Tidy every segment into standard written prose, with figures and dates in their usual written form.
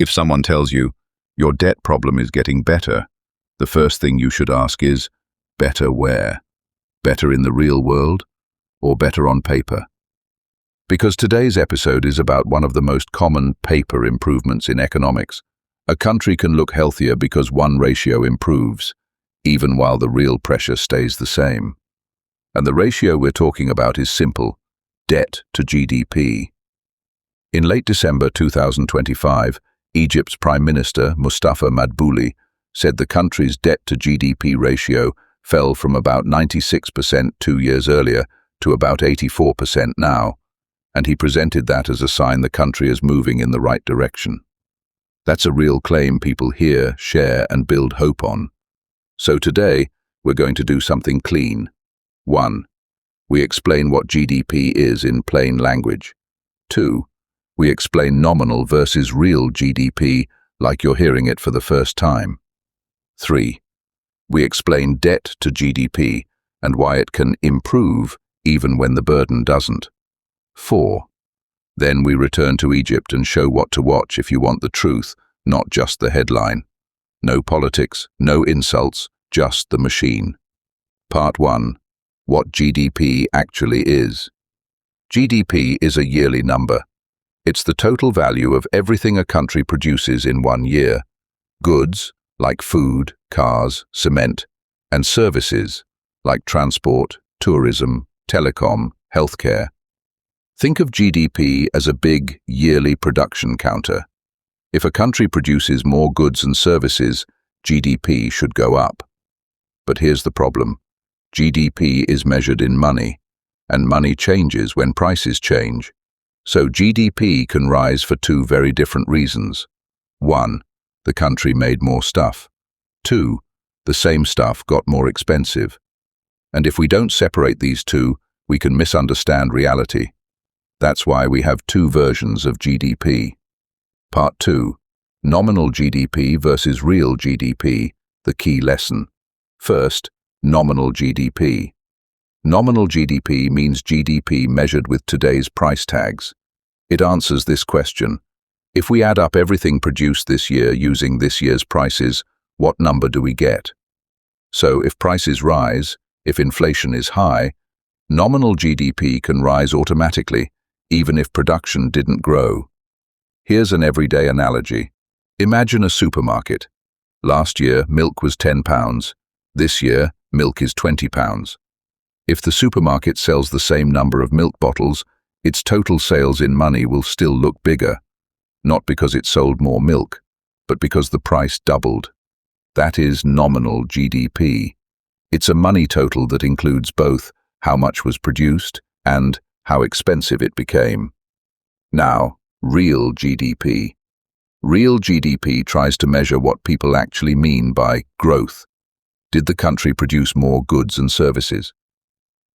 If someone tells you, your debt problem is getting better, the first thing you should ask is, better where? Better in the real world, or better on paper? Because today's episode is about one of the most common paper improvements in economics. A country can look healthier because one ratio improves, even while the real pressure stays the same. And the ratio we're talking about is simple: debt to GDP. In late December 2025, Egypt's Prime Minister, Mustafa Madbouli, said the country's debt-to-GDP ratio fell from about 96% 2 years earlier to about 84% now, and he presented that as a sign the country is moving in the right direction. That's a real claim people hear, share, and build hope on. So today, we're going to do something clean. 1. We explain what GDP is in plain language. 2. We explain nominal versus real GDP like you're hearing it for the first time. 3. We explain debt to GDP and why it can improve even when the burden doesn't. 4. Then we return to Egypt and show what to watch if you want the truth, not just the headline. No politics, no insults, just the machine. Part 1. What GDP actually is. GDP is a yearly number. It's the total value of everything a country produces in 1 year. Goods, like food, cars, cement, and services, like transport, tourism, telecom, healthcare. Think of GDP as a big, yearly production counter. If a country produces more goods and services, GDP should go up. But here's the problem. GDP is measured in money, and money changes when prices change. So GDP can rise for 2 very different reasons. 1. The country made more stuff. 2. The same stuff got more expensive. And if we don't separate these two, we can misunderstand reality. That's why we have 2 versions of GDP. Part 2. Nominal GDP versus real GDP, the key lesson. First, nominal GDP. Nominal GDP means GDP measured with today's price tags. It answers this question. If we add up everything produced this year using this year's prices, what number do we get? So if prices rise, if inflation is high, nominal GDP can rise automatically, even if production didn't grow. Here's an everyday analogy. Imagine a supermarket. Last year, milk was £10. This year, milk is £20. If the supermarket sells the same number of milk bottles, its total sales in money will still look bigger, not because it sold more milk, but because the price doubled. That is nominal GDP. It's a money total that includes both how much was produced and how expensive it became. Now, real GDP. Real GDP tries to measure what people actually mean by growth. Did the country produce more goods and services?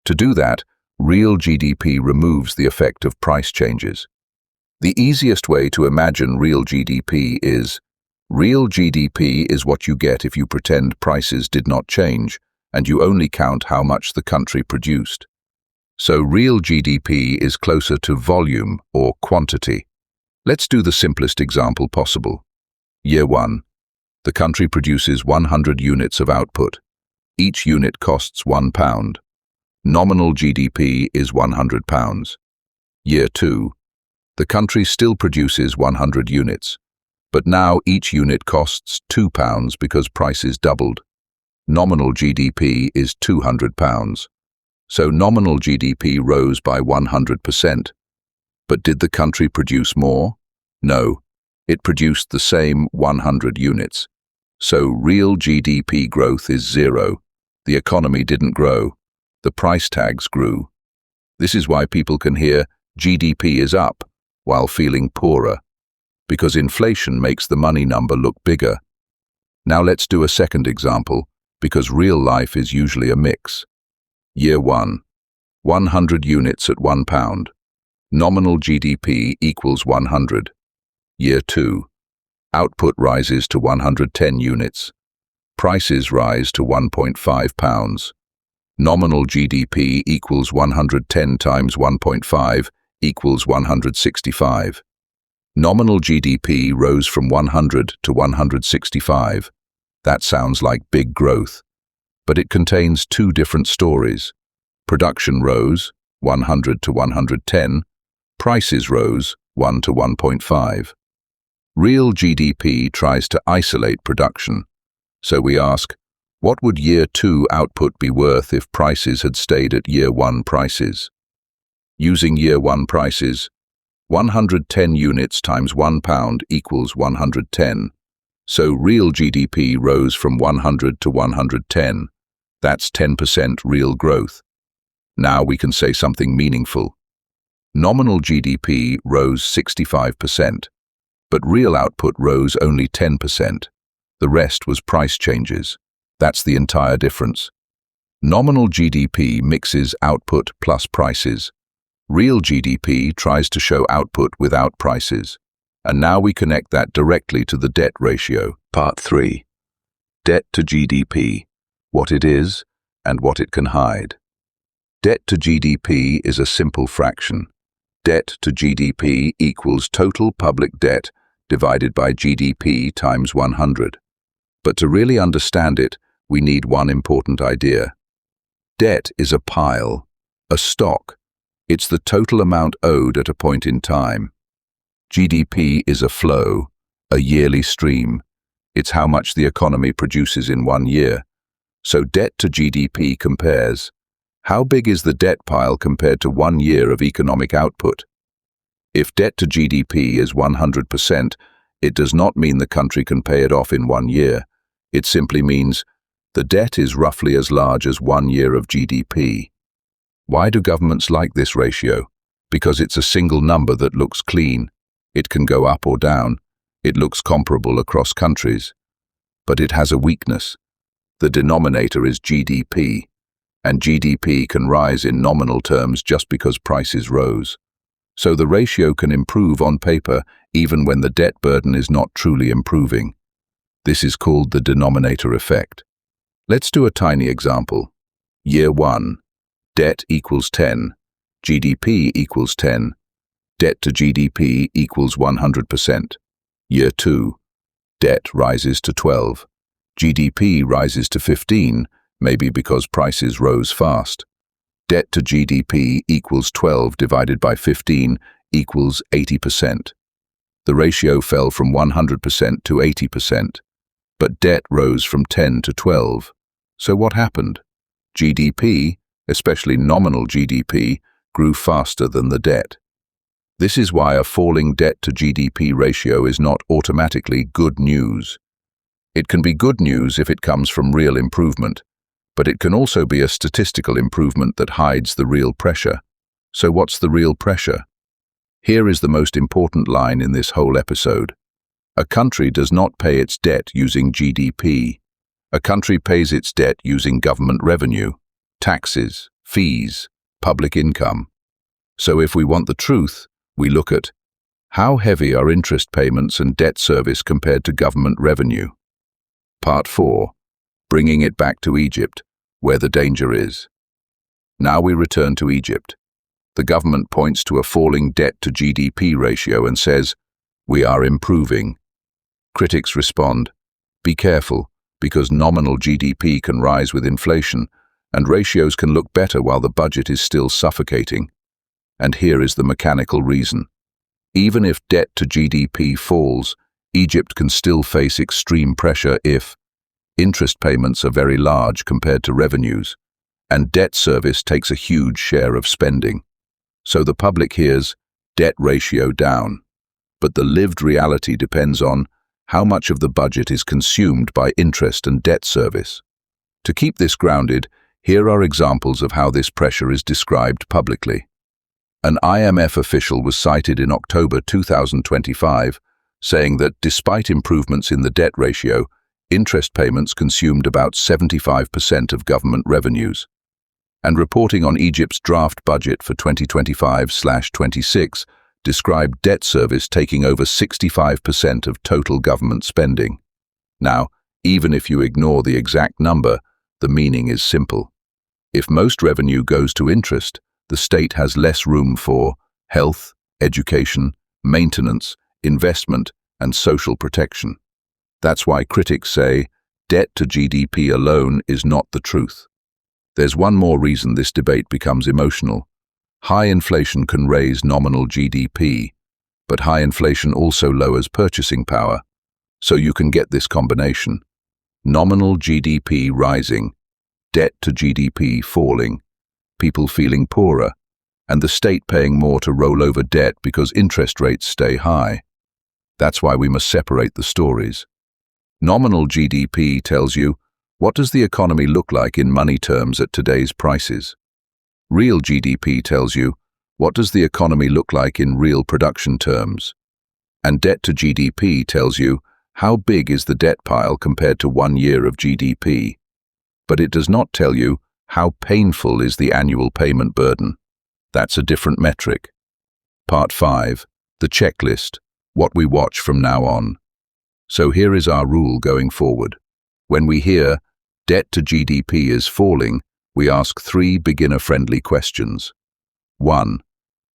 To do that, real GDP removes the effect of price changes. The easiest way to imagine real GDP is what you get if you pretend prices did not change and you only count how much the country produced. So real GDP is closer to volume or quantity. Let's do the simplest example possible. Year 1. The country produces 100 units of output. Each unit costs £1. Nominal GDP is £100. Year 2. The country still produces 100 units, but now each unit costs £2 because prices doubled. Nominal GDP is £200. So nominal GDP rose by 100%. But did the country produce more? No, it produced the same 100 units. So real GDP growth is 0. The economy didn't grow. The price tags grew. This is why people can hear GDP is up while feeling poorer, because inflation makes the money number look bigger. Now let's do a second example, because real life is usually a mix. Year 1. 100 units at £1. Nominal GDP equals 100. Year 2. Output rises to 110 units. Prices rise to £1.5. Nominal GDP equals 110 times 1.5 equals 165. Nominal GDP rose from 100 to 165. That sounds like big growth, but it contains two different stories. Production rose, 100 to 110. Prices rose, 1 to 1.5. Real GDP tries to isolate production. So we ask, what would year 2 output be worth if prices had stayed at year 1 prices? Using year 1 prices, 110 units times £1 equals 110. So real GDP rose from 100 to 110. That's 10% real growth. Now we can say something meaningful. Nominal GDP rose 65%, but real output rose only 10%. The rest was price changes. That's the entire difference. Nominal GDP mixes output plus prices. Real GDP tries to show output without prices. And now we connect that directly to the debt ratio. Part 3. Debt to GDP. What it is and what it can hide. Debt to GDP is a simple fraction. Debt to GDP equals total public debt divided by GDP times 100. But to really understand it, we need one important idea. Debt is a pile, a stock. It's the total amount owed at a point in time. GDP is a flow, a yearly stream. It's how much the economy produces in 1 year. So debt to GDP compares. How big is the debt pile compared to 1 year of economic output? If debt to GDP is 100%, it does not mean the country can pay it off in 1 year. It simply means the debt is roughly as large as 1 year of GDP. Why do governments like this ratio? Because it's a single number that looks clean. It can go up or down. It looks comparable across countries. But it has a weakness. The denominator is GDP, and GDP can rise in nominal terms just because prices rose. So the ratio can improve on paper even when the debt burden is not truly improving. This is called the denominator effect. Let's do a tiny example. Year 1. Debt equals 10. GDP equals 10. Debt to GDP equals 100%. Year 2. Debt rises to 12. GDP rises to 15, maybe because prices rose fast. Debt to GDP equals 12 divided by 15 equals 80%. The ratio fell from 100% to 80%, but debt rose from 10 to 12. So what happened? GDP, especially nominal GDP, grew faster than the debt. This is why a falling debt to GDP ratio is not automatically good news. It can be good news if it comes from real improvement, but it can also be a statistical improvement that hides the real pressure. So what's the real pressure? Here is the most important line in this whole episode. A country does not pay its debt using GDP. A country pays its debt using government revenue, taxes, fees, public income. So if we want the truth, we look at how heavy are interest payments and debt service compared to government revenue. Part 4. Bringing it back to Egypt, where the danger is. Now we return to Egypt. The government points to a falling debt to GDP ratio and says, "We are improving." Critics respond, "Be careful, because nominal GDP can rise with inflation, and ratios can look better while the budget is still suffocating." And here is the mechanical reason. Even if debt to GDP falls, Egypt can still face extreme pressure if interest payments are very large compared to revenues, and debt service takes a huge share of spending. So the public hears debt ratio down, but the lived reality depends on how much of the budget is consumed by interest and debt service. To keep this grounded, here are examples of how this pressure is described publicly. An IMF official was cited in October 2025, saying that despite improvements in the debt ratio, interest payments consumed about 75% of government revenues. And reporting on Egypt's draft budget for 2025/26 described debt service taking over 65% of total government spending. Now, even if you ignore the exact number, the meaning is simple. If most revenue goes to interest, the state has less room for health, education, maintenance, investment, and social protection. That's why critics say debt to GDP alone is not the truth. There's one more reason this debate becomes emotional. High inflation can raise nominal GDP, but high inflation also lowers purchasing power. So you can get this combination: nominal GDP rising, debt to GDP falling, people feeling poorer, and the state paying more to roll over debt because interest rates stay high. That's why we must separate the stories. Nominal GDP tells you, what does the economy look like in money terms at today's prices? Real GDP tells you, what does the economy look like in real production terms? And debt to GDP tells you, how big is the debt pile compared to 1 year of GDP? But it does not tell you, how painful is the annual payment burden. That's a different metric. Part 5. The checklist, what we watch from now on. So here is our rule going forward. When we hear debt to GDP is falling, we ask 3 beginner-friendly questions. 1.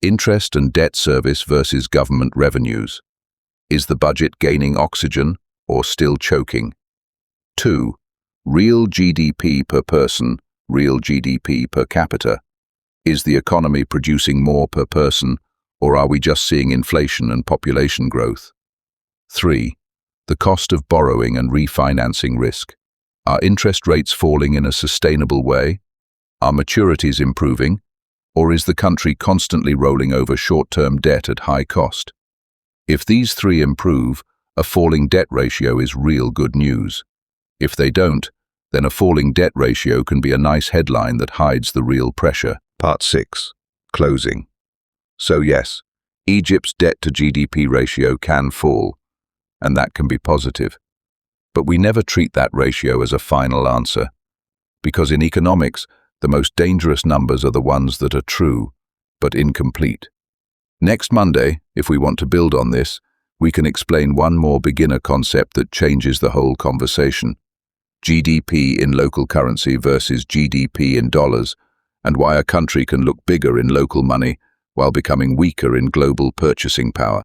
Interest and debt service versus government revenues. Is the budget gaining oxygen or still choking? 2. Real GDP per person, real GDP per capita. Is the economy producing more per person, or are we just seeing inflation and population growth? 3. The cost of borrowing and refinancing risk. Are interest rates falling in a sustainable way? Are maturities improving? Or is the country constantly rolling over short-term debt at high cost? If these 3 improve, a falling debt ratio is real good news. If they don't, then a falling debt ratio can be a nice headline that hides the real pressure. Part 6. Closing. So yes, Egypt's debt to GDP ratio can fall, and that can be positive. But we never treat that ratio as a final answer, because in economics, the most dangerous numbers are the ones that are true, but incomplete. Next Monday, if we want to build on this, we can explain one more beginner concept that changes the whole conversation: GDP in local currency versus GDP in dollars, and why a country can look bigger in local money while becoming weaker in global purchasing power.